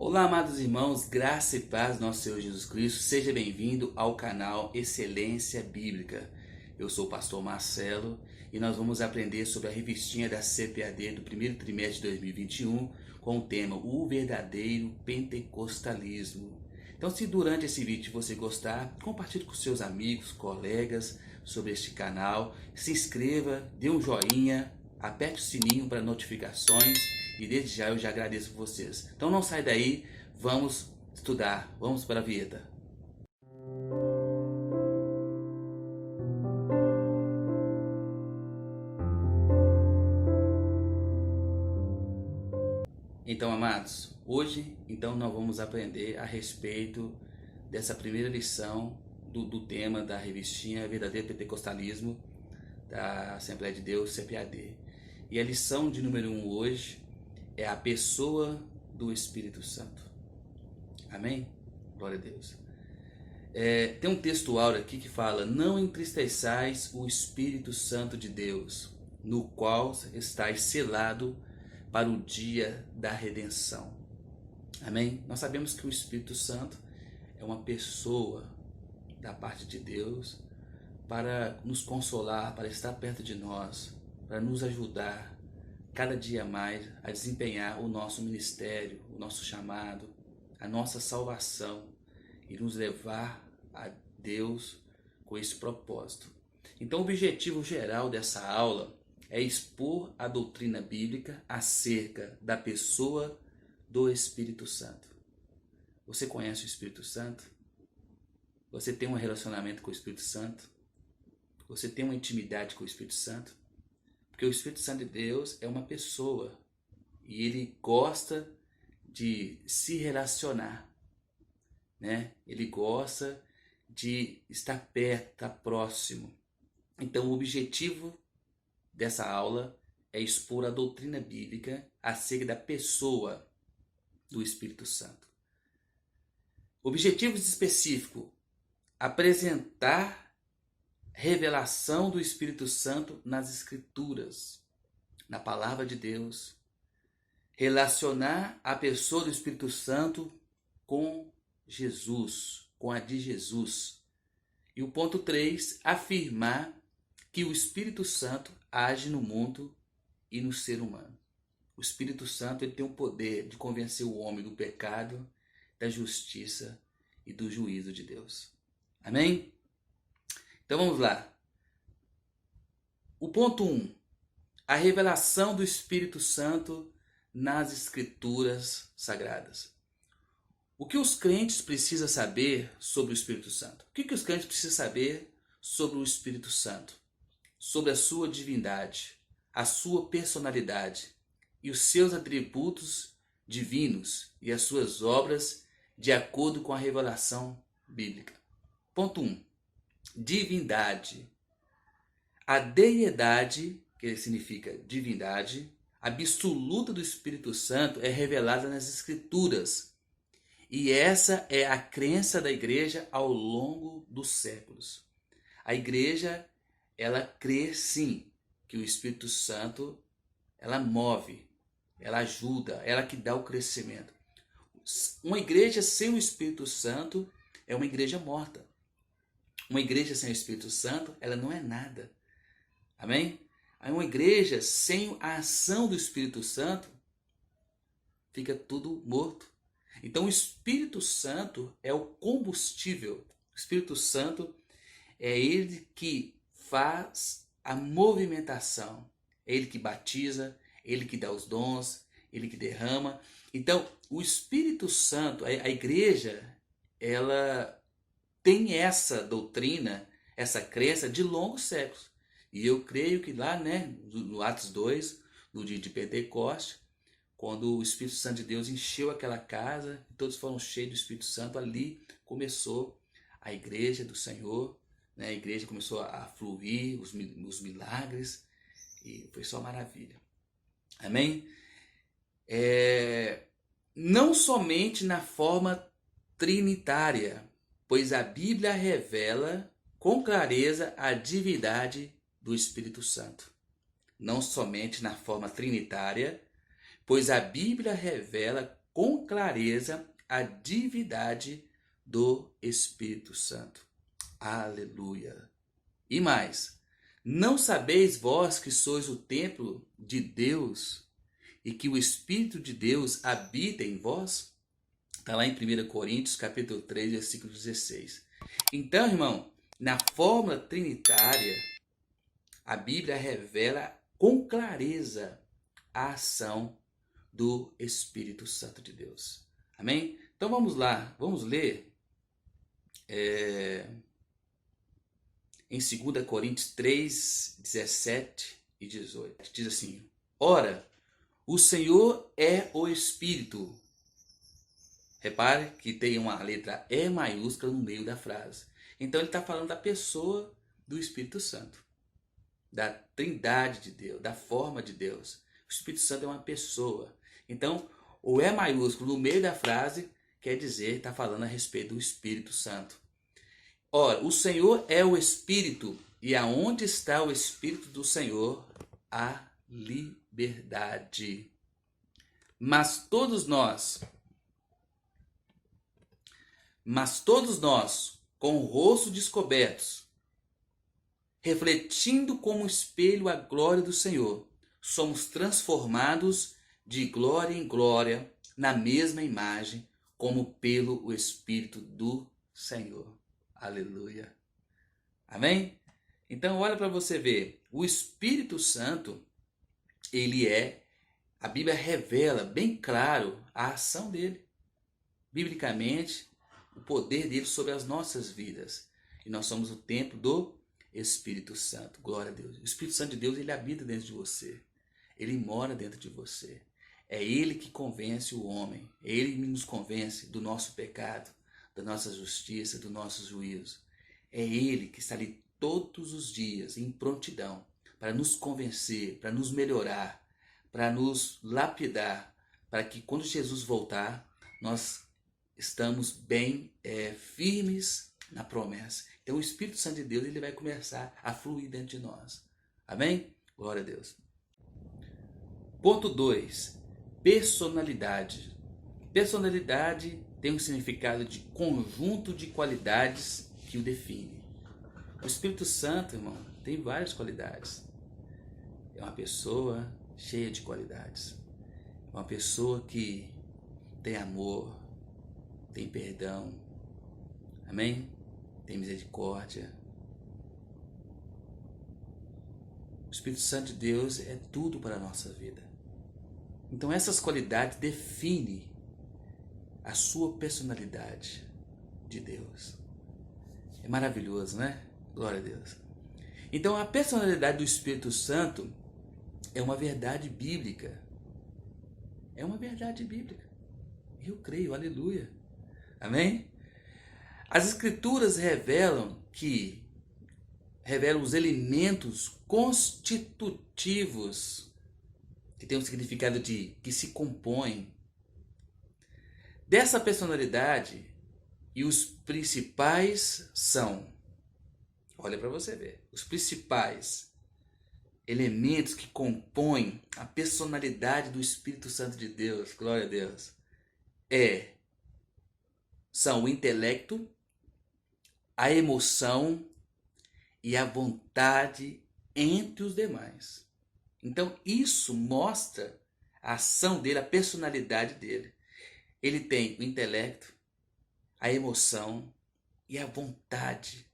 Olá, amados irmãos, graça e paz, nosso Senhor Jesus Cristo. Seja bem-vindo ao canal Excelência Bíblica. Eu sou o pastor Marcelo e nós vamos aprender sobre a revistinha da CPAD do primeiro trimestre de 2021 com o tema O Verdadeiro Pentecostalismo. Então, se durante esse vídeo você gostar, compartilhe com seus amigos, colegas sobre este canal, se inscreva, dê um joinha, aperte o sininho para notificações e desde já eu já agradeço vocês. Então não sai daí, vamos estudar, vamos para a vinheta. Então, amados, hoje nós vamos aprender a respeito dessa primeira lição do tema da revistinha Verdadeiro Pentecostalismo da Assembleia de Deus, CPAD. E a lição de número 1 hoje é a pessoa do Espírito Santo. Amém? Glória a Deus. Tem um textual aqui que fala: não entristeçais o Espírito Santo de Deus, no qual estáis selado para o dia da redenção. Amém? Nós sabemos que o Espírito Santo é uma pessoa da parte de Deus para nos consolar, para estar perto de nós, para nos ajudar cada dia mais a desempenhar o nosso ministério, o nosso chamado, a nossa salvação e nos levar a Deus com esse propósito. Então, o objetivo geral dessa aula é expor a doutrina bíblica acerca da pessoa do Espírito Santo. Você conhece o Espírito Santo? Você tem um relacionamento com o Espírito Santo? Você tem uma intimidade com o Espírito Santo? Porque o Espírito Santo de Deus é uma pessoa e ele gosta de se relacionar, né? Ele gosta de estar perto, estar próximo. Então, o objetivo dessa aula é expor a doutrina bíblica acerca da pessoa do Espírito Santo. Objetivos específicos: apresentar revelação do Espírito Santo nas Escrituras, na Palavra de Deus, relacionar a pessoa do Espírito Santo com Jesus, com a de Jesus. E o ponto 3, afirmar que o Espírito Santo age no mundo e no ser humano. O Espírito Santo ele tem o poder de convencer o homem do pecado, da justiça e do juízo de Deus. Amém? Então vamos lá. O ponto 1. A revelação do Espírito Santo nas Escrituras Sagradas. O que os crentes precisam saber sobre o Espírito Santo? O que os crentes precisam saber sobre o Espírito Santo? Sobre a sua divindade, a sua personalidade e os seus atributos divinos e as suas obras de acordo com a revelação bíblica. Ponto 1. Divindade. A deidade, que significa divindade, absoluta do Espírito Santo é revelada nas Escrituras. E essa é a crença da igreja ao longo dos séculos. A igreja, ela crê sim que o Espírito Santo, ela move, ela ajuda, ela que dá o crescimento. Uma igreja sem o Espírito Santo é uma igreja morta. Uma igreja sem o Espírito Santo, ela não é nada. Amém? Uma igreja sem a ação do Espírito Santo, fica tudo morto. Então o Espírito Santo é o combustível. O Espírito Santo é ele que faz a movimentação. É ele que batiza, ele que dá os dons, ele que derrama. Então o Espírito Santo, a igreja, ela tem essa doutrina, essa crença de longos séculos. E eu creio que lá, no Atos 2, no dia de Pentecostes, quando o Espírito Santo de Deus encheu aquela casa, todos foram cheios do Espírito Santo, ali começou a igreja do Senhor, né? A igreja começou a fluir, os milagres, e foi só maravilha. Amém? Não somente na forma trinitária, pois a Bíblia revela com clareza a divindade do Espírito Santo. Não somente na forma trinitária, pois a Bíblia revela com clareza a divindade do Espírito Santo. Aleluia! E mais, não sabeis vós que sois o templo de Deus e que o Espírito de Deus habita em vós? Está lá em 1 Coríntios, capítulo 3, versículo 16. Então, irmão, na fórmula trinitária, a Bíblia revela com clareza a ação do Espírito Santo de Deus. Amém? Então vamos lá, vamos ler em 2 Coríntios 3, 17 e 18. Diz assim: ora, o Senhor é o Espírito. Repare que tem uma letra E maiúscula no meio da frase. Então ele está falando da pessoa do Espírito Santo, da trindade de Deus, da forma de Deus. O Espírito Santo é uma pessoa. Então o E maiúsculo no meio da frase quer dizer, está falando a respeito do Espírito Santo. Ora, o Senhor é o Espírito, e aonde está o Espírito do Senhor, há liberdade. Mas todos nós, com o rosto descobertos, refletindo como espelho a glória do Senhor, somos transformados de glória em glória na mesma imagem, como pelo Espírito do Senhor. Aleluia. Amém? Então olha para você ver, o Espírito Santo, a Bíblia revela bem claro a ação dele. Biblicamente, o poder dele sobre as nossas vidas. E nós somos o templo do Espírito Santo. Glória a Deus. O Espírito Santo de Deus, ele habita dentro de você. Ele mora dentro de você. É ele que convence o homem. É ele que nos convence do nosso pecado, da nossa justiça, do nosso juízo. É ele que está ali todos os dias em prontidão para nos convencer, para nos melhorar, para nos lapidar, para que quando Jesus voltar, nós estamos bem firmes na promessa. Então o Espírito Santo de Deus, ele vai começar a fluir dentro de nós. Amém? Glória a Deus. Ponto 2. Personalidade. Personalidade tem um significado de conjunto de qualidades que o define. O Espírito Santo, irmão, tem várias qualidades. É uma pessoa cheia de qualidades. É uma pessoa que tem amor, tem perdão, amém? Tem misericórdia. O Espírito Santo de Deus é tudo para a nossa vida. Então essas qualidades definem a sua personalidade de Deus. É maravilhoso, né? Glória a Deus. Então a personalidade do Espírito Santo é uma verdade bíblica. É uma verdade bíblica. Eu creio, aleluia. Amém? As Escrituras revelam os elementos constitutivos, que tem um significado de que se compõem dessa personalidade, e os principais são, olha para você ver, os principais elementos que compõem a personalidade do Espírito Santo de Deus, glória a Deus, são o intelecto, a emoção e a vontade entre os demais. Então isso mostra a ação dele, a personalidade dele. Ele tem o intelecto, a emoção e a vontade.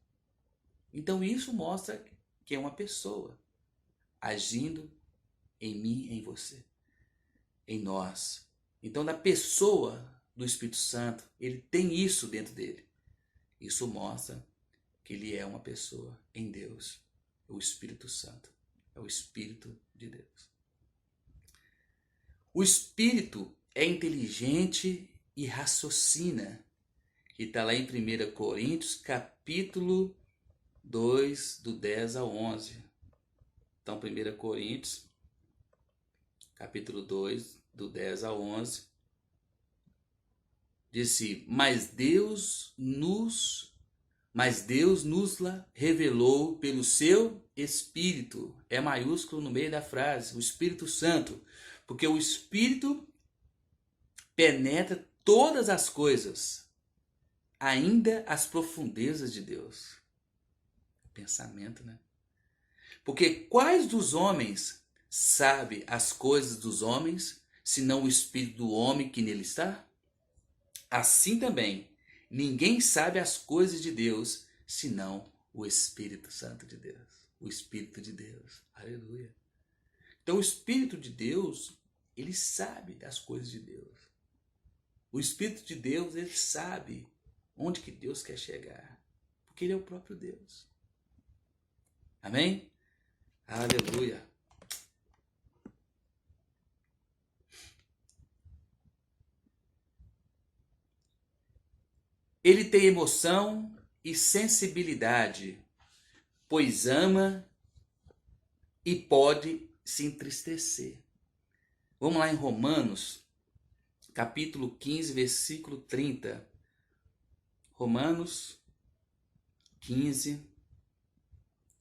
Então isso mostra que é uma pessoa agindo em mim, em você, em nós. Então na pessoa do Espírito Santo, ele tem isso dentro dele. Isso mostra que ele é uma pessoa em Deus. O Espírito Santo é o Espírito de Deus. O Espírito é inteligente e raciocina, que está lá em 1 Coríntios, capítulo 2, do 10 ao 11. Então, 1 Coríntios, capítulo 2, do 10 ao 11, disse: Mas Deus nos revelou pelo seu Espírito. É maiúsculo no meio da frase, o Espírito Santo. Porque o Espírito penetra todas as coisas, ainda as profundezas de Deus. Pensamento, né? Porque quais dos homens sabe as coisas dos homens, senão o espírito do homem que nele está? Assim também, ninguém sabe as coisas de Deus, senão o Espírito Santo de Deus. O Espírito de Deus. Aleluia. Então o Espírito de Deus, ele sabe das coisas de Deus. O Espírito de Deus, ele sabe onde que Deus quer chegar. Porque ele é o próprio Deus. Amém? Aleluia. Ele tem emoção e sensibilidade, pois ama e pode se entristecer. Vamos lá em Romanos, capítulo 15, versículo 30. Romanos 15,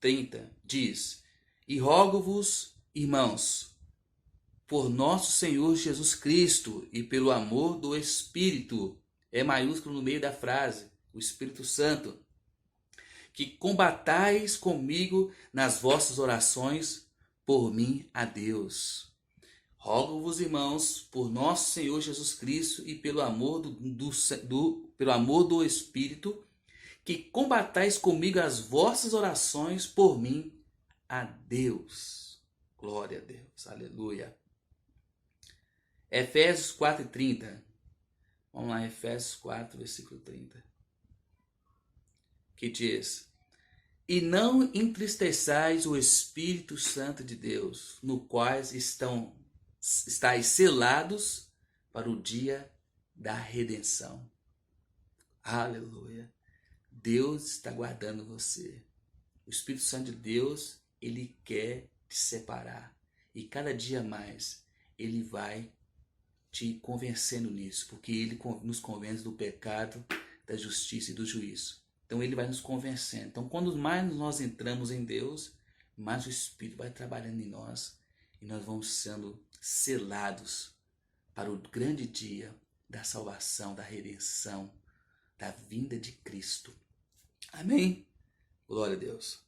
30 diz: E rogo-vos, irmãos, por nosso Senhor Jesus Cristo e pelo amor do Espírito, é maiúsculo no meio da frase, o Espírito Santo, que combatais comigo nas vossas orações por mim a Deus. Rogo-vos, irmãos, por nosso Senhor Jesus Cristo e pelo amor pelo amor do Espírito, que combatais comigo as vossas orações por mim a Deus. Glória a Deus. Aleluia. Efésios 4:30. Vamos lá, Efésios 4, versículo 30. Que diz: E não entristeçais o Espírito Santo de Deus, no qual estáis selados para o dia da redenção. Aleluia. Deus está guardando você. O Espírito Santo de Deus, ele quer te separar. E cada dia mais, ele vai te convencendo nisso. Porque ele nos convence do pecado, da justiça e do juízo. Então ele vai nos convencendo. Então quando mais nós entramos em Deus, mais o Espírito vai trabalhando em nós. E nós vamos sendo selados para o grande dia da salvação, da redenção, da vinda de Cristo. Amém? Glória a Deus.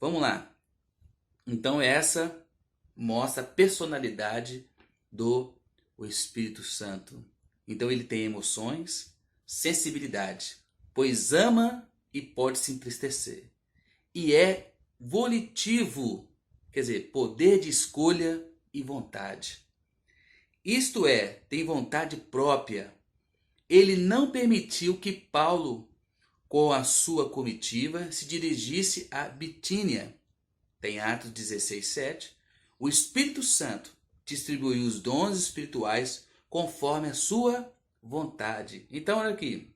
Vamos lá. Então essa mostra a personalidade do Espírito Santo. Então ele tem emoções, sensibilidade, pois ama e pode se entristecer. E é volitivo, quer dizer, poder de escolha e vontade. Isto é, tem vontade própria. Ele não permitiu que Paulo, com a sua comitiva, se dirigisse a Bitínia. Tem Atos 16:7. O Espírito Santo distribuiu os dons espirituais conforme a sua vontade. Então, olha aqui.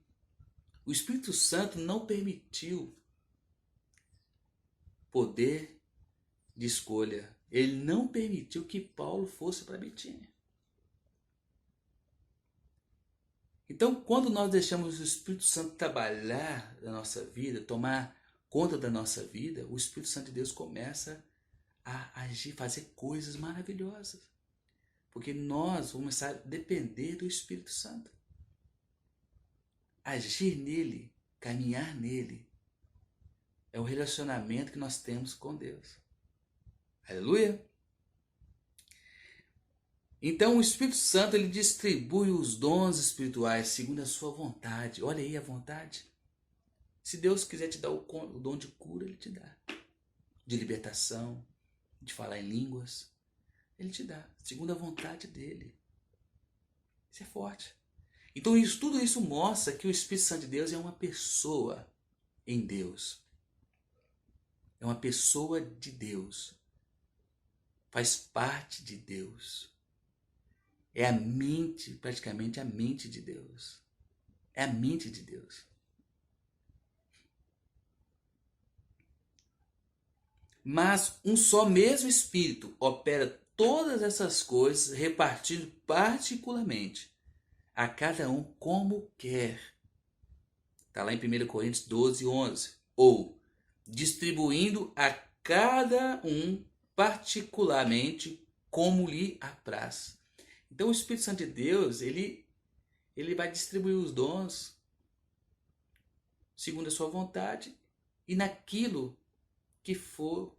O Espírito Santo não permitiu poder de escolha. Ele não permitiu que Paulo fosse para Bitínia. Então, quando nós deixamos o Espírito Santo trabalhar na nossa vida, tomar conta da nossa vida, o Espírito Santo de Deus começa a agir, fazer coisas maravilhosas. Porque nós vamos começar a depender do Espírito Santo. Agir nele, caminhar nele, é o relacionamento que nós temos com Deus. Aleluia! Então o Espírito Santo, ele distribui os dons espirituais segundo a sua vontade. Olha aí a vontade. Se Deus quiser te dar o dom de cura, ele te dá. De libertação, de falar em línguas, ele te dá. Segundo a vontade dele. Isso é forte. Então tudo isso mostra que o Espírito Santo de Deus é uma pessoa em Deus. É uma pessoa de Deus. Faz parte de Deus. É a mente, praticamente a mente de Deus. É a mente de Deus. Mas um só mesmo Espírito opera todas essas coisas, repartindo particularmente a cada um como quer. Está lá em 1 Coríntios 12:11. Ou distribuindo a cada um particularmente como lhe apraz. Então o Espírito Santo de Deus, ele Ele vai distribuir os dons segundo a sua vontade e naquilo que for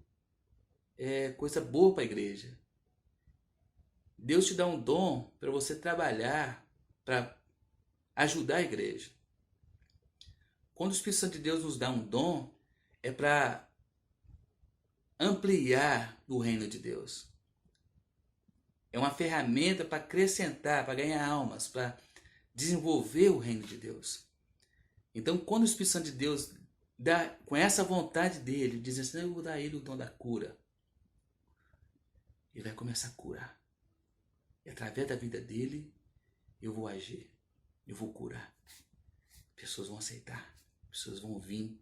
coisa boa para a igreja. Deus te dá um dom para você trabalhar, para ajudar a igreja. Quando o Espírito Santo de Deus nos dá um dom, é para ampliar o reino de Deus. É uma ferramenta para acrescentar, para ganhar almas, para desenvolver o reino de Deus. Então, quando o Espírito Santo de Deus dá, com essa vontade dele, diz assim, eu vou dar a ele o dom da cura, ele vai começar a curar. E através da vida dele, eu vou agir, eu vou curar. Pessoas vão aceitar, pessoas vão vir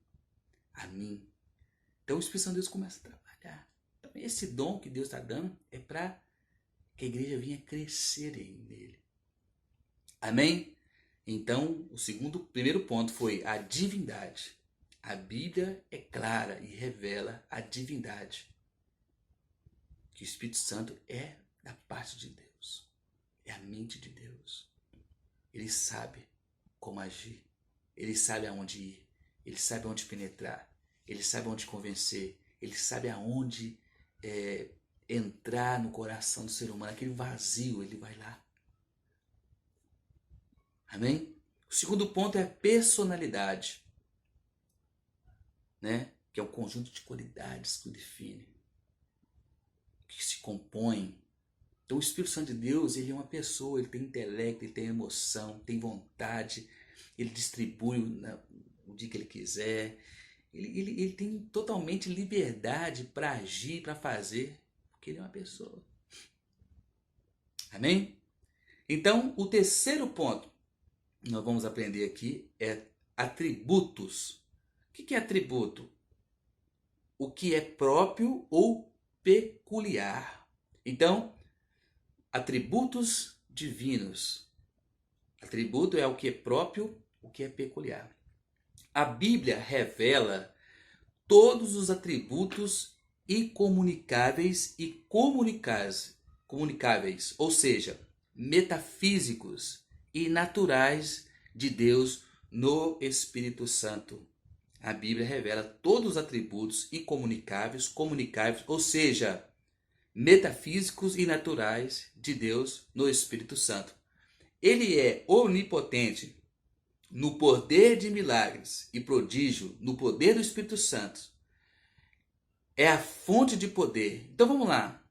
a mim. Então o Espírito Santo de Deus começa a trabalhar. Então esse dom que Deus está dando é para que a igreja venha crescer nele. Amém? Então primeiro ponto foi a divindade. A Bíblia é clara e revela a divindade. Que o Espírito Santo é da parte de Deus. É a mente de Deus. Ele sabe como agir. Ele sabe aonde ir. Ele sabe aonde penetrar. Ele sabe aonde convencer. Ele sabe aonde entrar no coração do ser humano. Aquele vazio, ele vai lá. Amém? O segundo ponto é a personalidade. Né? Que é um conjunto de qualidades que o define. Que se compõem. Então o Espírito Santo de Deus, ele é uma pessoa, ele tem intelecto, ele tem emoção, tem vontade, ele distribui o dia que ele quiser, ele tem totalmente liberdade para agir, para fazer, porque ele é uma pessoa. Amém? Então o terceiro ponto que nós vamos aprender aqui é atributos. O que é atributo? O que é próprio ou peculiar. Então, atributos divinos. Atributo é o que é próprio, o que é peculiar. A Bíblia revela todos os atributos incomunicáveis e comunicáveis, ou seja, metafísicos e naturais de Deus no Espírito Santo. A Bíblia revela todos os atributos incomunicáveis, comunicáveis, ou seja, metafísicos e naturais de Deus no Espírito Santo. Ele é onipotente no poder de milagres e prodígio, no poder do Espírito Santo. É a fonte de poder. Então vamos lá.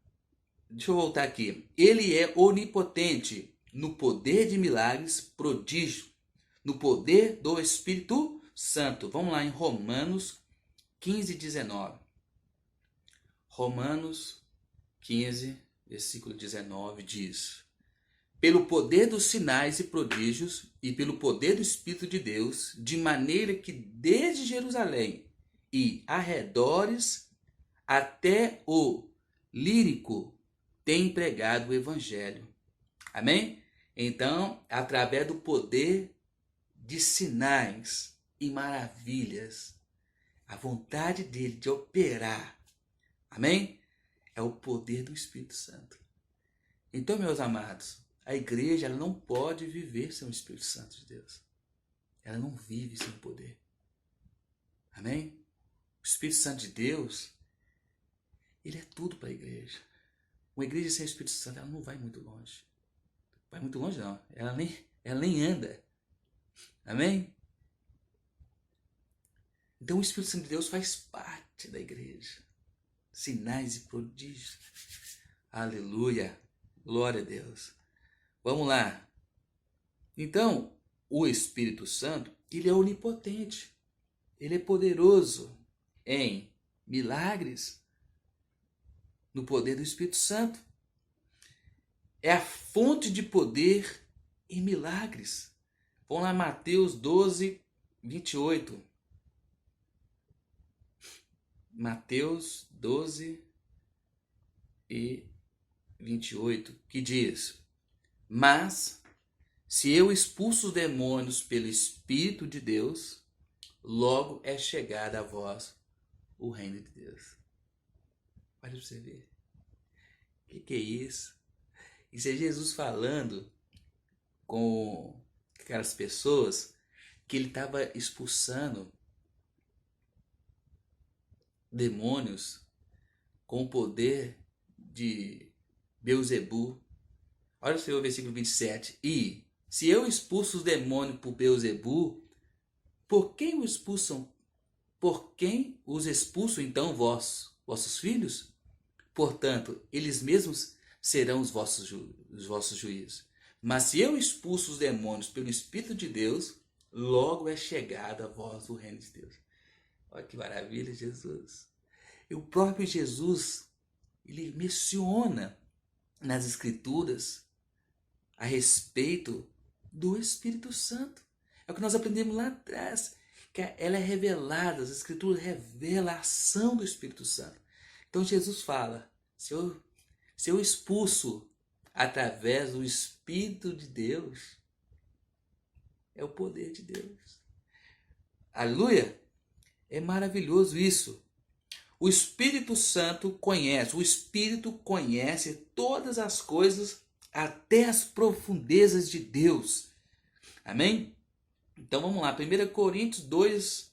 Deixa eu voltar aqui. Ele é onipotente no poder de milagres, prodígio, no poder do Espírito Santo. Vamos lá em Romanos 15, 19. Romanos 15, versículo 19 diz: pelo poder dos sinais e prodígios e pelo poder do Espírito de Deus, de maneira que desde Jerusalém e arredores até o Lírico tem pregado o Evangelho. Amém? Então, através do poder de sinais e maravilhas, a vontade dele de operar, amém? É o poder do Espírito Santo. Então, meus amados, a igreja ela não pode viver sem o Espírito Santo de Deus. Ela não vive sem o poder. Amém? O Espírito Santo de Deus, ele é tudo para a igreja. Uma igreja sem o Espírito Santo, ela não vai muito longe. Vai muito longe não, ela nem anda. Amém? Então o Espírito Santo de Deus faz parte da igreja. Sinais e prodígios. Aleluia. Glória a Deus. Vamos lá. Então, o Espírito Santo, ele é onipotente. Ele é poderoso em milagres, no poder do Espírito Santo. É a fonte de poder em milagres. Vamos lá, Mateus 12, 28. Mateus 12 e 28, que diz: mas se eu expulso os demônios pelo Espírito de Deus, logo é chegado a vós o reino de Deus. Olha para você ver. O que é isso? Isso é Jesus falando com aquelas pessoas que ele estava expulsando demônios com o poder de Beelzebu. Olha o versículo 27. E se eu expulso os demônios por Beelzebu, por quem o expulsam? Por quem os expulso então vossos filhos? Portanto, eles mesmos serão os vossos juízes. Mas se eu expulso os demônios pelo Espírito de Deus, logo é chegado a vós o reino de Deus. Olha que maravilha, Jesus. E o próprio Jesus, ele menciona nas Escrituras a respeito do Espírito Santo. É o que nós aprendemos lá atrás, que ela é revelada, as Escrituras revelam a ação do Espírito Santo. Então Jesus fala, se eu expulso através do Espírito de Deus, é o poder de Deus. Aleluia! É maravilhoso isso. O Espírito conhece todas as coisas, até as profundezas de Deus. Amém? Então vamos lá, 1 Coríntios 2,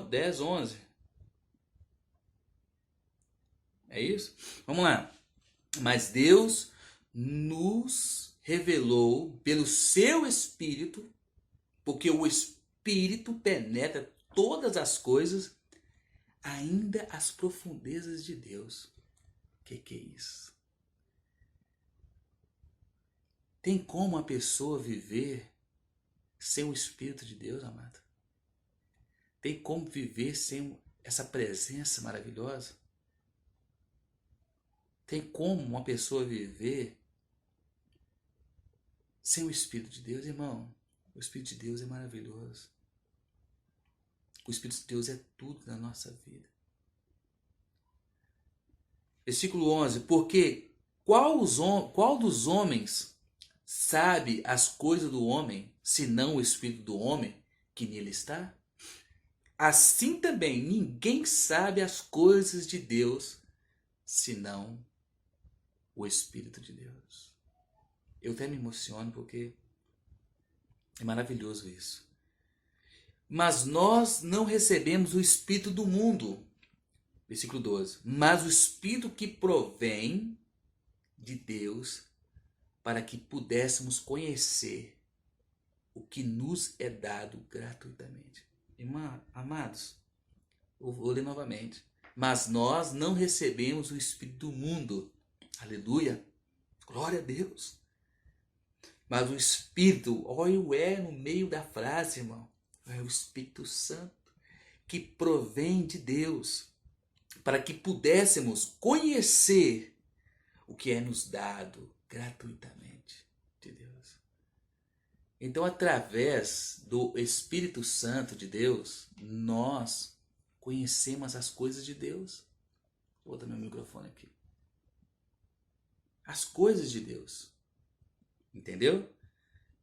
10, 11. É isso? Vamos lá. Mas Deus nos revelou pelo seu Espírito, porque o Espírito penetra todas as coisas, ainda as profundezas de Deus. O que é isso? Tem como a pessoa viver sem o Espírito de Deus, amado? Tem como viver sem essa presença maravilhosa? Tem como uma pessoa viver sem o Espírito de Deus, irmão? O Espírito de Deus é maravilhoso. O Espírito de Deus é tudo na nossa vida. Versículo 11. Porque qual dos homens sabe as coisas do homem, senão o Espírito do homem que nele está? Assim também ninguém sabe as coisas de Deus, senão o Espírito de Deus. Eu até me emociono porque é maravilhoso isso. Mas nós não recebemos o Espírito do mundo. Versículo 12. Mas o Espírito que provém de Deus, para que pudéssemos conhecer o que nos é dado gratuitamente. Irmã, amados, eu vou ler novamente. Mas nós não recebemos o Espírito do mundo. Aleluia. Glória a Deus. Mas o Espírito, olha o no meio da frase, irmão. É o Espírito Santo que provém de Deus, para que pudéssemos conhecer o que é nos dado gratuitamente de Deus. Então, através do Espírito Santo de Deus, nós conhecemos as coisas de Deus. Vou botar meu microfone aqui. As coisas de Deus. Entendeu?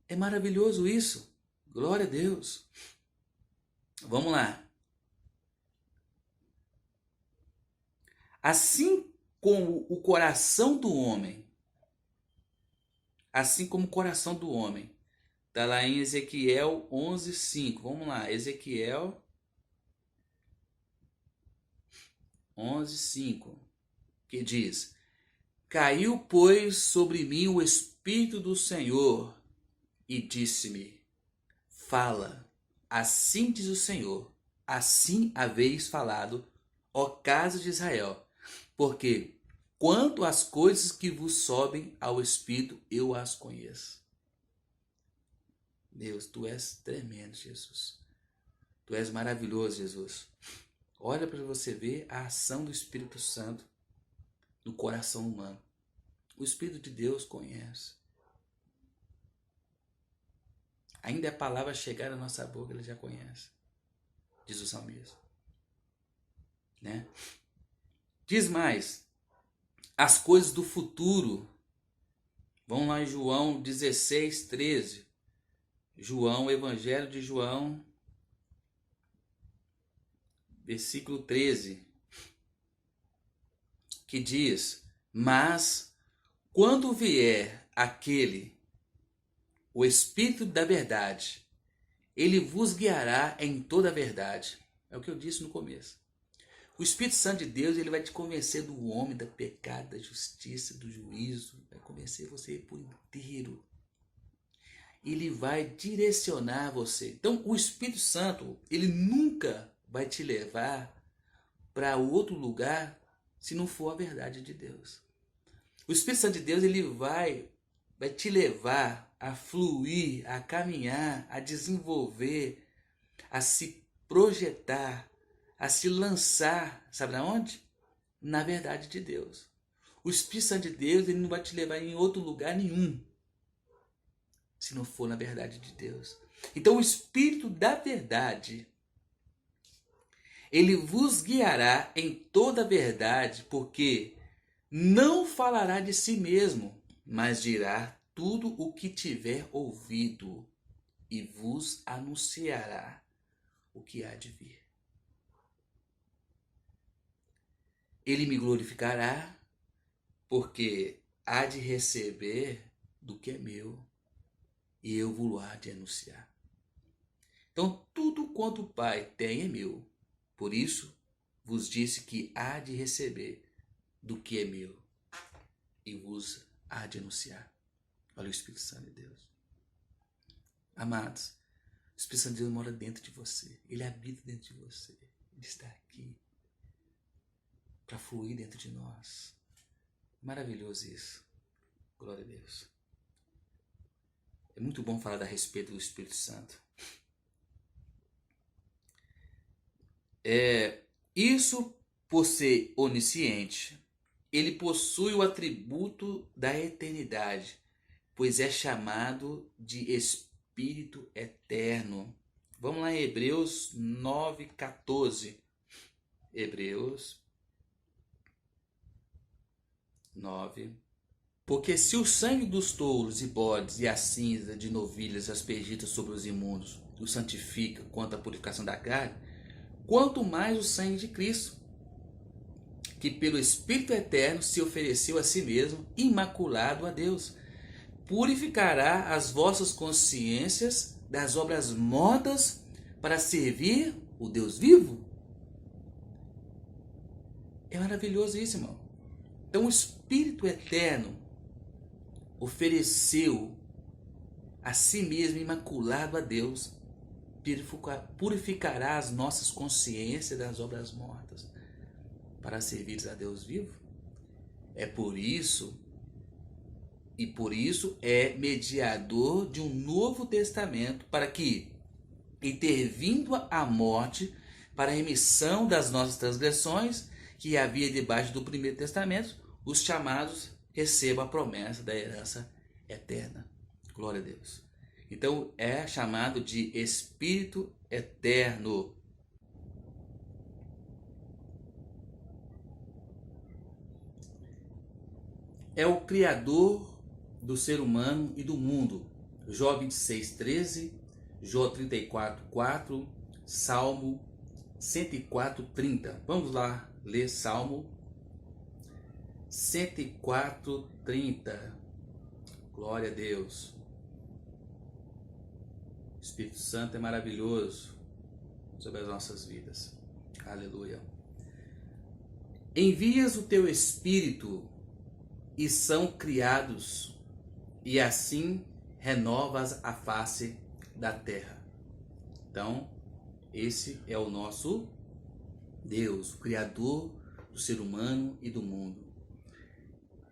É maravilhoso isso. Glória a Deus. Vamos lá. Assim como o coração do homem, está lá em Ezequiel 11:5. Vamos lá, Ezequiel 11:5, que diz: Caiu, pois, sobre mim o Espírito do Senhor, e disse-me: Fala, assim diz o Senhor, assim haveis falado, ó casa de Israel, porque quanto às coisas que vos sobem ao Espírito, eu as conheço. Deus, tu és tremendo, Jesus. Tu és maravilhoso, Jesus. Olha para você ver a ação do Espírito Santo no coração humano. O Espírito de Deus conhece. Ainda a palavra chegar na nossa boca, ele já conhece. Diz o salmista. Né? Diz mais. As coisas do futuro. Vamos lá em João 16:13. João, Evangelho de João, versículo 13. Que diz: Mas quando vier aquele o Espírito da verdade, ele vos guiará em toda a verdade. É o que eu disse no começo. O Espírito Santo de Deus, ele vai te convencer do homem, do pecado, da justiça, do juízo. Vai convencer você por inteiro. Ele vai direcionar você. Então, o Espírito Santo, ele nunca vai te levar para outro lugar se não for a verdade de Deus. O Espírito Santo de Deus, ele vai te levar a fluir, a caminhar, a desenvolver, a se projetar, a se lançar, sabe na onde? Na verdade de Deus. O Espírito Santo de Deus, ele não vai te levar em outro lugar nenhum, se não for na verdade de Deus. Então o Espírito da verdade, ele vos guiará em toda a verdade, porque não falará de si mesmo, mas dirá tudo o que tiver ouvido e vos anunciará o que há de vir. Ele me glorificará, porque há de receber do que é meu, e eu vou há de anunciar. Então, tudo quanto o Pai tem é meu. Por isso, vos disse que há de receber do que é meu, e vos há de anunciar. Olha o Espírito Santo de Deus. Amados, o Espírito Santo de Deus mora dentro de você. Ele habita dentro de você. Ele está aqui para fluir dentro de nós. Maravilhoso isso. Glória a Deus. É muito bom falar a respeito do Espírito Santo. Isso por ser onisciente, ele possui o atributo da eternidade, pois é chamado de Espírito Eterno. Vamos lá em Hebreus 9:14. Hebreus 9. Porque se o sangue dos touros e bodes e a cinza de novilhas aspergida sobre os imundos o santifica quanto à purificação da carne, quanto mais o sangue de Cristo, que pelo Espírito Eterno se ofereceu a si mesmo, imaculado a Deus, purificará as vossas consciências das obras mortas para servir o Deus vivo. É maravilhoso isso, irmão. Então o Espírito Eterno ofereceu a si mesmo, imaculado a Deus, purificará as nossas consciências das obras mortas para servir a Deus vivo. É por isso, e por isso é mediador de um novo testamento, para que, intervindo a morte para a remissão das nossas transgressões, que havia debaixo do primeiro testamento, os chamados recebam a promessa da herança eterna. Glória a Deus. Então é chamado de Espírito Eterno. É o Criador do ser humano e do mundo. Jó 26:13, Jó 34:4, Salmo 104:30. Vamos lá ler Salmo 104:30. Glória a Deus. O Espírito Santo é maravilhoso sobre as nossas vidas. Aleluia. Envias o teu Espírito e são criados, e assim renovas a face da terra. Então, esse é o nosso Deus, o Criador do ser humano e do mundo.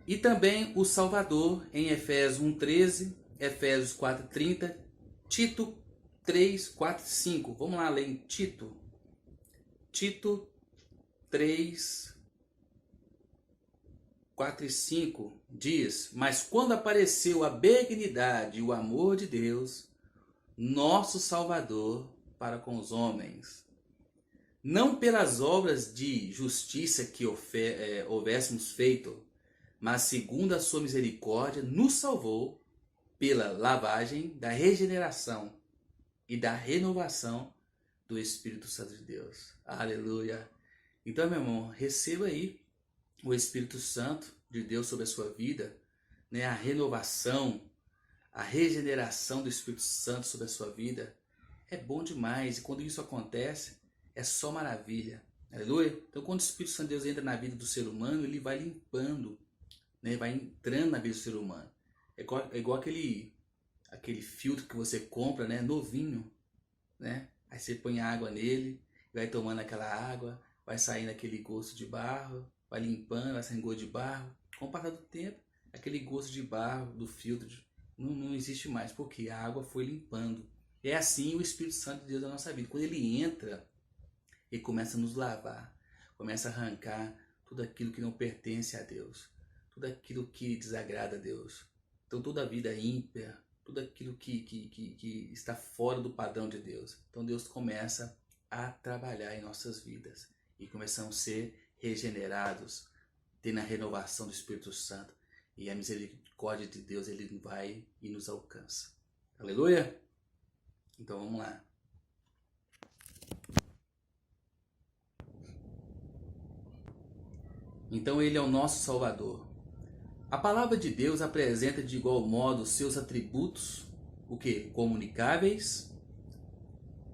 E também o Salvador, em Efésios 1:13, Efésios 4:30, Tito 3:4-5. Vamos lá ler em Tito. Tito 3:4-5 diz: Mas quando apareceu a benignidade e o amor de Deus, nosso Salvador, para com os homens, não pelas obras de justiça que houvéssemos feito, mas segundo a sua misericórdia, nos salvou pela lavagem da regeneração e da renovação do Espírito Santo de Deus. Aleluia! Então, meu irmão, receba aí o Espírito Santo de Deus sobre a sua vida, né? A renovação, a regeneração do Espírito Santo sobre a sua vida, é bom demais. E quando isso acontece, é só maravilha. Aleluia? Então, quando o Espírito Santo de Deus entra na vida do ser humano, ele vai limpando, né? Vai entrando na vida do ser humano. É igual aquele filtro que você compra, né? Novinho, né? Aí você põe água nele, vai tomando aquela água, vai saindo aquele gosto de barro, vai limpando, vai saindo gosto de barro. Com o passar do tempo, aquele gosto de barro, do filtro, não existe mais, porque a água foi limpando. É assim o Espírito Santo de Deus na nossa vida. Quando ele entra, ele começa a nos lavar, começa a arrancar tudo aquilo que não pertence a Deus, tudo aquilo que desagrada a Deus. Então toda a vida ímpia, tudo aquilo que está fora do padrão de Deus. Então Deus começa a trabalhar em nossas vidas e começamos a ser regenerados, tendo a renovação do Espírito Santo. E a misericórdia de Deus, ele vai e nos alcança. Aleluia? Então vamos lá. Então ele é o nosso Salvador. A palavra de Deus apresenta de igual modo seus atributos, o que? Comunicáveis,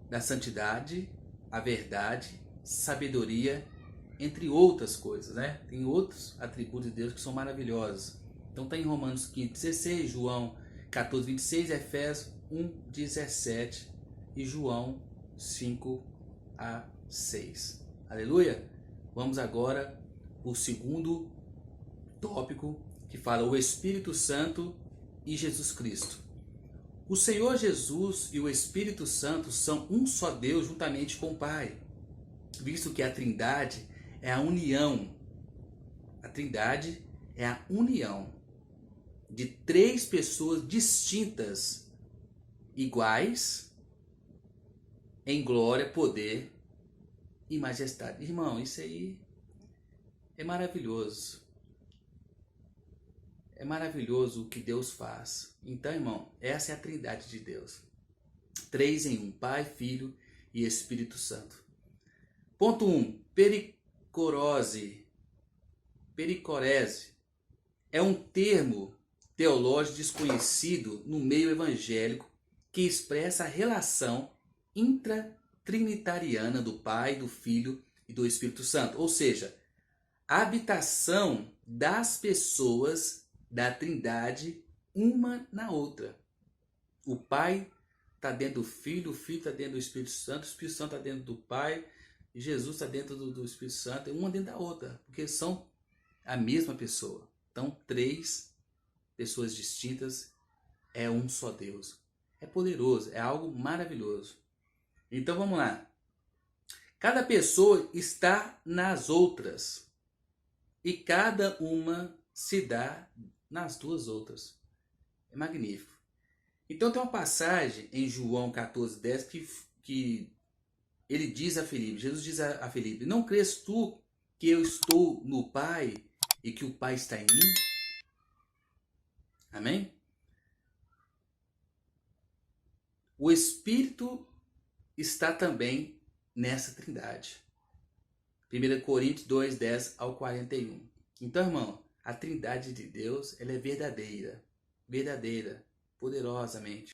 da santidade, a verdade, sabedoria, entre outras coisas, né? Tem outros atributos de Deus que são maravilhosos. Então está em Romanos 15:16, João 14:26, Efésios 1:17 e João 5:6. Aleluia? Vamos agora para o segundo tópico, que fala o Espírito Santo e Jesus Cristo. O Senhor Jesus e o Espírito Santo são um só Deus juntamente com o Pai, visto que a Trindade é a união. A Trindade é a união de três pessoas distintas, iguais em glória, poder e majestade. Irmão, isso aí é maravilhoso. É maravilhoso o que Deus faz. Então, irmão, essa é a Trindade de Deus. 3 em 1, Pai, Filho e Espírito Santo. Ponto 1, pericorese. Pericorese é um termo teológico desconhecido no meio evangélico que expressa a relação intratrinitariana do Pai, do Filho e do Espírito Santo. Ou seja, a habitação das pessoas da Trindade uma na outra. O Pai está dentro do Filho, o Filho está dentro do Espírito Santo, o Espírito Santo está dentro do Pai, e Jesus está dentro do Espírito Santo, uma dentro da outra, porque são a mesma pessoa. Então, três pessoas distintas é um só Deus. É poderoso, é algo maravilhoso. Então vamos lá. Cada pessoa está nas outras e cada uma se dá nas duas outras. É magnífico. Então tem uma passagem em João 14:10 que ele diz a Felipe, Jesus diz a Felipe, não crês tu que eu estou no Pai e que o Pai está em mim? Amém? O Espírito está também nessa trindade. 1 Coríntios 2:10 ao 41. Então, irmão, a trindade de Deus, ela é verdadeira. Verdadeira, poderosamente.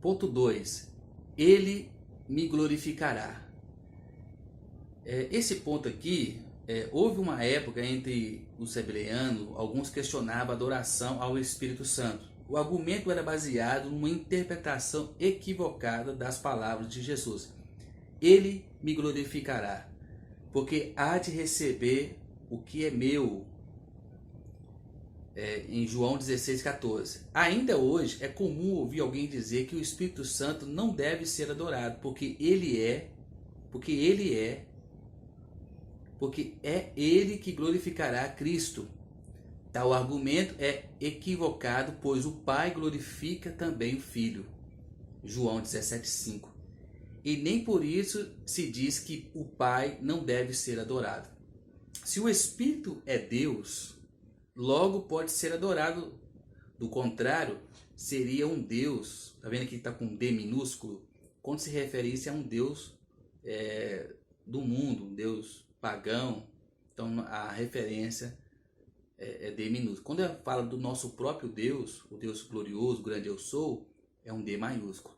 Ponto 2. Ele me glorificará. Esse ponto aqui, houve uma época entre os hebreanos, alguns questionavam a adoração ao Espírito Santo. O argumento era baseado numa interpretação equivocada das palavras de Jesus. Ele me glorificará, porque há de receber o que é meu. Em João 16:14. Ainda hoje é comum ouvir alguém dizer que o Espírito Santo não deve ser adorado, porque é ele que glorificará Cristo. Tal argumento é equivocado, pois o Pai glorifica também o Filho. João 17:5. E nem por isso se diz que o Pai não deve ser adorado. Se o Espírito é Deus, logo pode ser adorado. Do contrário, seria um Deus. Está vendo que está com D minúsculo? Quando se referisse a um Deus do mundo, um Deus pagão. Então a referência é D minúsculo. Quando eu falo do nosso próprio Deus, o Deus glorioso, grande eu sou, é um D maiúsculo.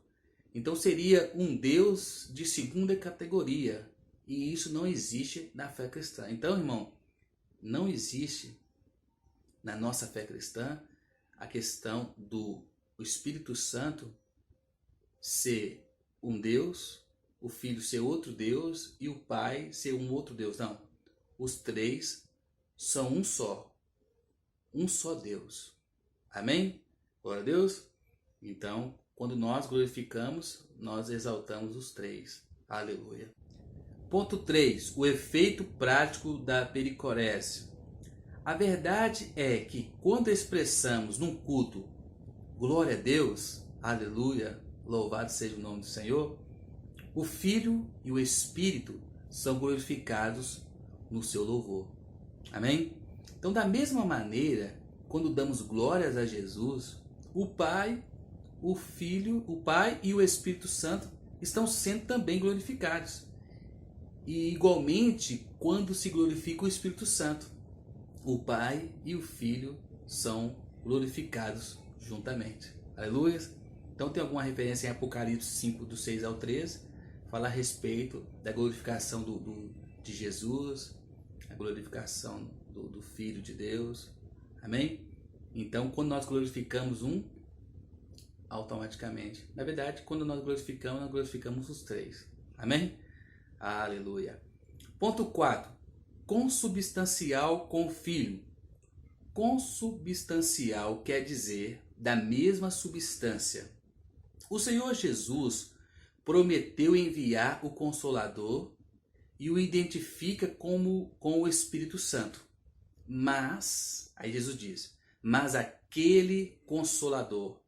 Então seria um Deus de segunda categoria. E isso não existe na fé cristã. Então, irmão, não existe na nossa fé cristã a questão do Espírito Santo ser um Deus, o Filho ser outro Deus e o Pai ser um outro Deus. Não. Os três são um só Deus. Amém? Glória a Deus. Então, quando nós glorificamos, nós exaltamos os três. Aleluia. Ponto 3. O efeito prático da pericorese. A verdade é que quando expressamos num culto glória a Deus, aleluia, louvado seja o nome do Senhor, o Filho e o Espírito são glorificados no seu louvor. Amém? Então, da mesma maneira, quando damos glórias a Jesus, o Pai, o Filho, o Pai e o Espírito Santo estão sendo também glorificados. E igualmente, quando se glorifica o Espírito Santo, o Pai e o Filho são glorificados juntamente. Aleluia! Então tem alguma referência em Apocalipse 5, do 6 ao 13, fala a respeito da glorificação de Jesus, a glorificação do Filho de Deus. Amém? Então, quando nós glorificamos um, automaticamente. Na verdade, quando nós glorificamos os três. Amém? Aleluia. Ponto 4. Consubstancial com o Filho. Consubstancial quer dizer da mesma substância. O Senhor Jesus prometeu enviar o Consolador e o identifica com o Espírito Santo. Mas, aí Jesus diz, mas aquele Consolador,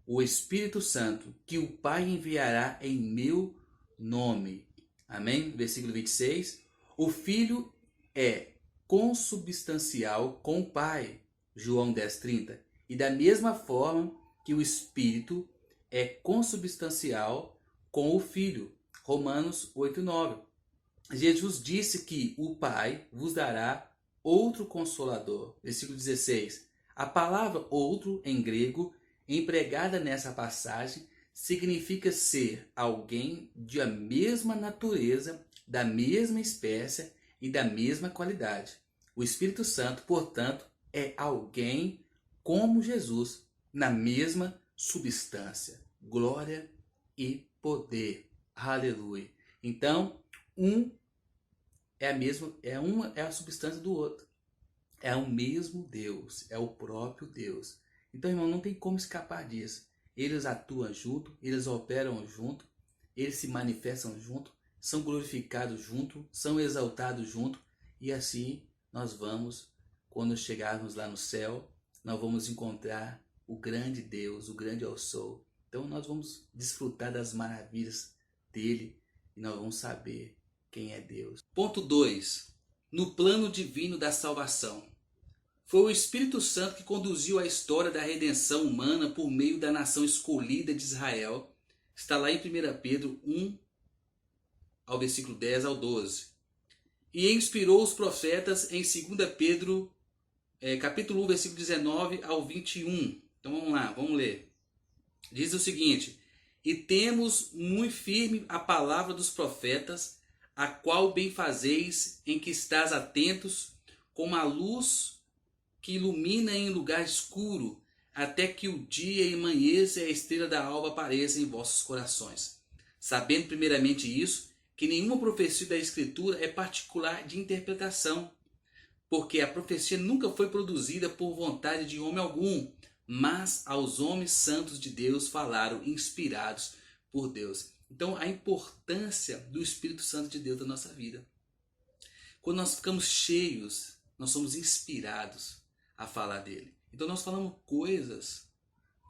o Espírito Santo, que o Pai enviará em meu nome. Amém? Versículo 26. O Filho é consubstancial com o Pai. João 10:30. E da mesma forma que o Espírito é consubstancial com o Filho. Romanos 8:9. Jesus disse que o Pai vos dará outro Consolador. Versículo 16. A palavra outro em grego, empregada nessa passagem, significa ser alguém de a mesma natureza, da mesma espécie e da mesma qualidade. O Espírito Santo, portanto, é alguém como Jesus, na mesma substância. Glória e poder. Aleluia. Então, um é a substância do outro. É o mesmo Deus, é o próprio Deus. Então, irmão, não tem como escapar disso. Eles atuam junto, eles operam junto, eles se manifestam junto, são glorificados junto, são exaltados junto, e assim nós vamos, quando chegarmos lá no céu, nós vamos encontrar o grande Deus, o grande Eu Sou. Então nós vamos desfrutar das maravilhas dele e nós vamos saber quem é Deus. Ponto 2. No plano divino da salvação. Foi o Espírito Santo que conduziu a história da redenção humana por meio da nação escolhida de Israel. Está lá em 1 Pedro 1, ao versículo 10 ao 12. E inspirou os profetas em 2 Pedro, capítulo 1, versículo 19 ao 21. Então vamos lá, vamos ler. Diz o seguinte: E temos muito firme a palavra dos profetas, a qual bem fazeis em que estás atentos, como a luz que ilumina em lugar escuro, até que o dia amanheça e a estrela da alva apareça em vossos corações. Sabendo primeiramente isso, que nenhuma profecia da Escritura é particular de interpretação, porque a profecia nunca foi produzida por vontade de homem algum, mas aos homens santos de Deus falaram, inspirados por Deus. Então, a importância do Espírito Santo de Deus na nossa vida. Quando nós ficamos cheios, nós somos inspirados a falar dele. Então nós falamos coisas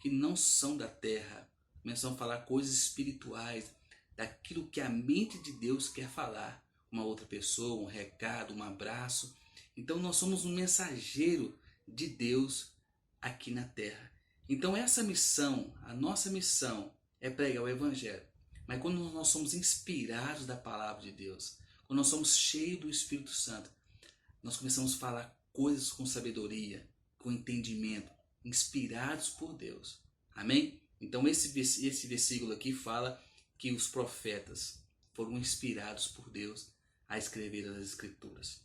que não são da terra. Começamos a falar coisas espirituais, daquilo que a mente de Deus quer falar. Uma outra pessoa, um recado, um abraço. Então nós somos um mensageiro de Deus aqui na terra. Então essa missão, a nossa missão é pregar o Evangelho. Mas quando nós somos inspirados da palavra de Deus, quando nós somos cheios do Espírito Santo, nós começamos a falar coisas com sabedoria, com entendimento, inspirados por Deus. Amém? Então esse versículo aqui fala que os profetas foram inspirados por Deus a escrever as Escrituras.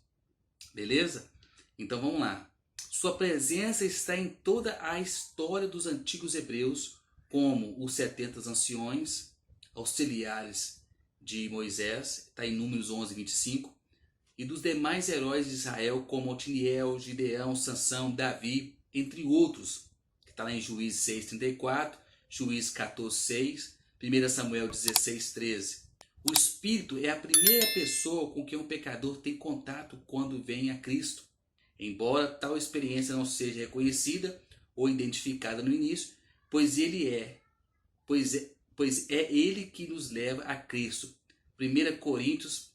Beleza? Então vamos lá. Sua presença está em toda a história dos antigos hebreus, como os 70 anciões, auxiliares de Moisés, está em Números 11, 25, e dos demais heróis de Israel, como Otiniel, Gideão, Sansão, Davi, entre outros, que está lá em Juízes 6, 34, Juízes 14, 6, 1 Samuel 16, 13. O Espírito é a primeira pessoa com quem um pecador tem contato quando vem a Cristo. Embora tal experiência não seja reconhecida ou identificada no início, pois é ele que nos leva a Cristo. 1 Coríntios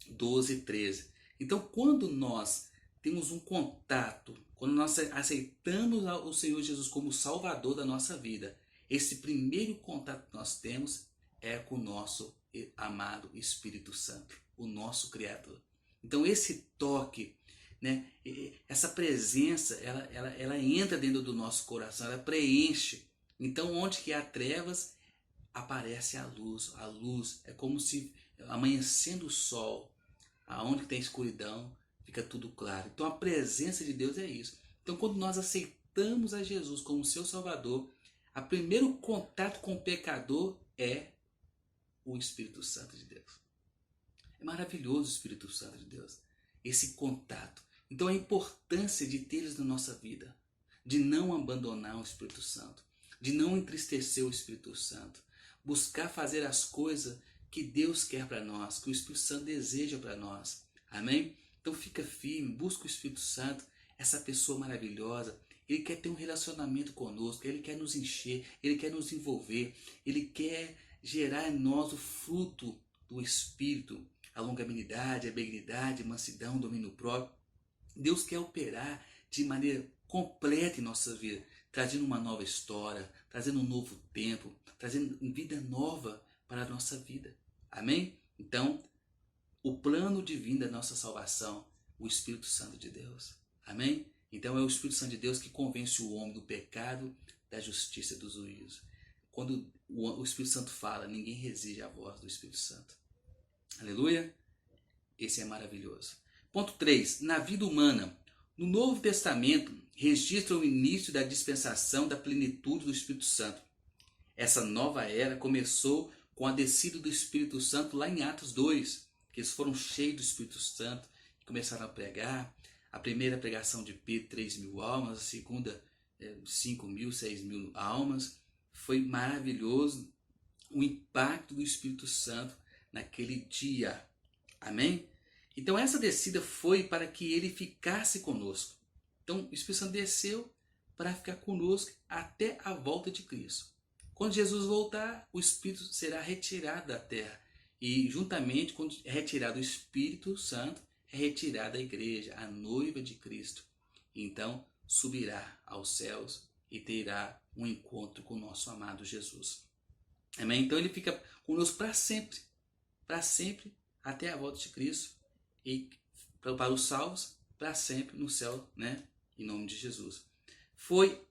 12, 13. Então, quando nós temos um contato, quando nós aceitamos o Senhor Jesus como Salvador da nossa vida, esse primeiro contato que nós temos é com o nosso amado Espírito Santo, o nosso Criador. Então, esse toque, né, essa presença, ela entra dentro do nosso coração, ela preenche. Então, onde que há trevas, aparece a luz. A luz é como se amanhecendo o sol. Aonde tem escuridão, fica tudo claro. Então a presença de Deus é isso. Então quando nós aceitamos a Jesus como seu Salvador, o primeiro contato com o pecador é o Espírito Santo de Deus. É maravilhoso o Espírito Santo de Deus, esse contato. Então a importância de tê-los na nossa vida, de não abandonar o Espírito Santo, de não entristecer o Espírito Santo, buscar fazer as coisas que Deus quer para nós, que o Espírito Santo deseja para nós. Amém? Então fica firme, busca o Espírito Santo, essa pessoa maravilhosa. Ele quer ter um relacionamento conosco, ele quer nos encher, ele quer nos envolver, ele quer gerar em nós o fruto do Espírito, a longanimidade, a benignidade, a mansidão, o domínio próprio. Deus quer operar de maneira completa em nossa vida, trazendo uma nova história, trazendo um novo tempo, trazendo vida nova para a nossa vida. Amém? Então, o plano divino da nossa salvação, o Espírito Santo de Deus. Amém? Então é o Espírito Santo de Deus que convence o homem do pecado, da justiça e do juízo. Quando o Espírito Santo fala, ninguém resiste à voz do Espírito Santo. Aleluia? Esse é maravilhoso. Ponto 3. Na vida humana. No Novo Testamento, registra o início da dispensação da plenitude do Espírito Santo. Essa nova era começou com a descida do Espírito Santo lá em Atos 2, que eles foram cheios do Espírito Santo e começaram a pregar. A primeira pregação de Pedro, 3.000 almas, a segunda, 5.000, 6.000 almas. Foi maravilhoso o impacto do Espírito Santo naquele dia. Amém? Então essa descida foi para que ele ficasse conosco. Então o Espírito Santo desceu para ficar conosco até a volta de Cristo. Quando Jesus voltar, o Espírito será retirado da terra. E juntamente, quando é retirado o Espírito Santo, é retirada a igreja, a noiva de Cristo. Então, subirá aos céus e terá um encontro com o nosso amado Jesus. Amém? Então, ele fica conosco para sempre, até a volta de Cristo. E para os salvos, para sempre no céu, né? Em nome de Jesus. Foi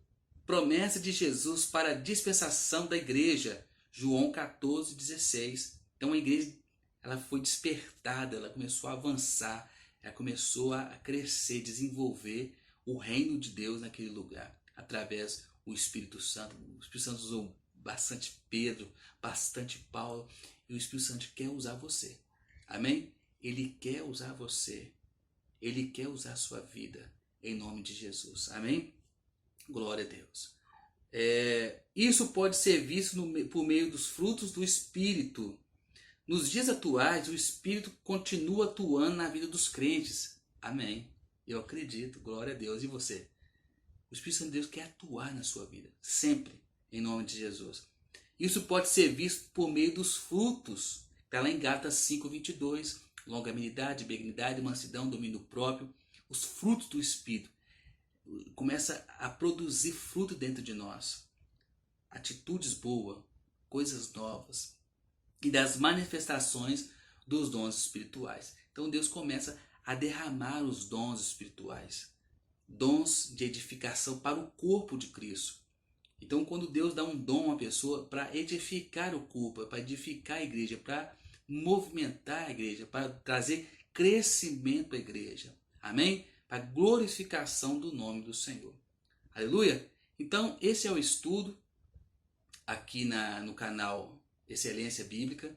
promessa de Jesus para a dispensação da igreja, João 14, 16. Então a igreja, ela foi despertada, ela começou a avançar, ela começou a crescer, desenvolver o reino de Deus naquele lugar, através do Espírito Santo. O Espírito Santo usou bastante Pedro, bastante Paulo, e o Espírito Santo quer usar você. Amém? Ele quer usar você, ele quer usar a sua vida, em nome de Jesus. Amém? Glória a Deus. Isso pode ser visto por meio dos frutos do Espírito. Nos dias atuais, o Espírito continua atuando na vida dos crentes. Amém. Eu acredito. Glória a Deus. E você? O Espírito Santo de Deus quer atuar na sua vida. Sempre. Em nome de Jesus. Isso pode ser visto por meio dos frutos. Está lá em Gálatas 5:22. Longanimidade, benignidade, mansidão, domínio próprio. Os frutos do Espírito. Começa a produzir fruto dentro de nós. Atitudes boas, coisas novas. E das manifestações dos dons espirituais. Então Deus começa a derramar os dons espirituais, dons de edificação para o corpo de Cristo. Então, quando Deus dá um dom a uma pessoa para edificar o corpo, para edificar a igreja, para movimentar a igreja, para trazer crescimento à igreja. Amém? Para glorificação do nome do Senhor. Aleluia? Então, esse é o estudo aqui no canal Excelência Bíblica.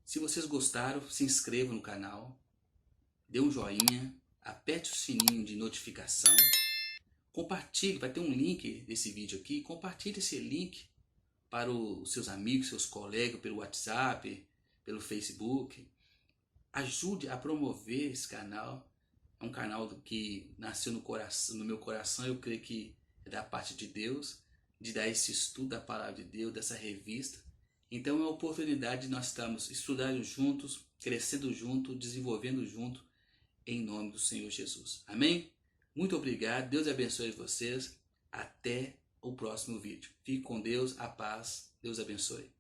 Se vocês gostaram, se inscrevam no canal, dê um joinha, aperte o sininho de notificação, compartilhe, vai ter um link desse vídeo aqui, compartilhe esse link para os seus amigos, seus colegas, pelo WhatsApp, pelo Facebook. Ajude a promover esse canal. É um canal que nasceu no meu coração, eu creio que é da parte de Deus, de dar esse estudo da palavra de Deus, dessa revista. Então é uma oportunidade de nós estarmos estudando juntos, crescendo juntos, desenvolvendo juntos, em nome do Senhor Jesus. Amém? Muito obrigado, Deus abençoe vocês. Até o próximo vídeo. Fique com Deus, a paz, Deus abençoe.